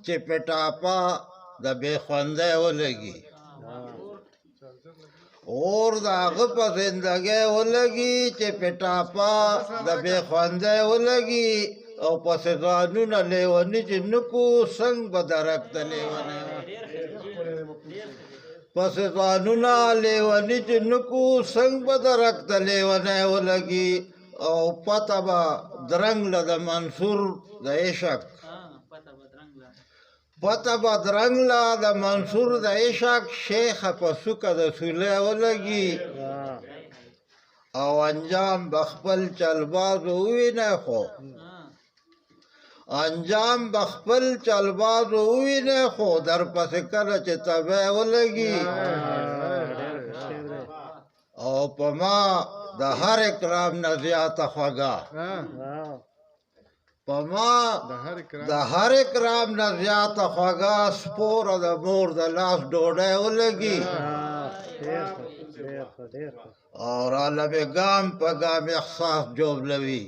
چې پټاپا د بې خوندۍ ولګي اور د هغه په زندګۍ ولګي چې پټاپا د بې خوندۍ ولګي او پسې ځانونه لیوني چې نکو څنګ به درک ته لیونی پسې ځانونه لیوني چې نکو څنګ به درک ته لیونی ولګي او پته به درنګ له د منصور د عشق پته به درنګ له د منصور د عشق شیخه په څوکه د سولی ولګي او انجام به خپل چلبازو ووینئ خو انجام به خپل چلبازو ووینئ خو در پسې کله چې تبی ولګي او په ما د هر اکرام نه زیاته خوږه په ما د هر اکرام نه زیاته خوږه سپوره د مور د لاس ډوډۍ ولګي او راله مې ګام په ګام احساس جوبلوي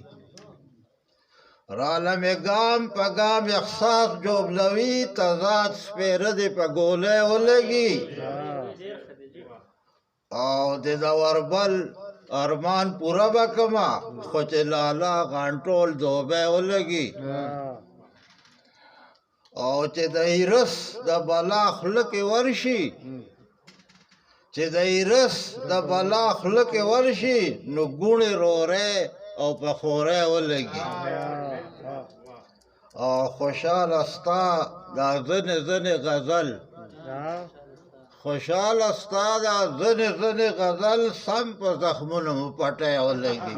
راله مې ګام په ګام احساس جوبلوي تضاد سپېره دې په ګولۍ ولګي او د وربل ارمان پورا بکما خو چې لالا غانټول دوبی ولګي او چې د ایرس د بلا خوله کې ورشي چې د ایرس د بلا خوله کې ورشي نو ګوڼې رورې او په خورۍ ولګي او خوشحاله ستا دا ځنې ځنې غزل خوشحاله ستا دا ځنې ځنې غزل سم په زخمونو مو پټی ولګي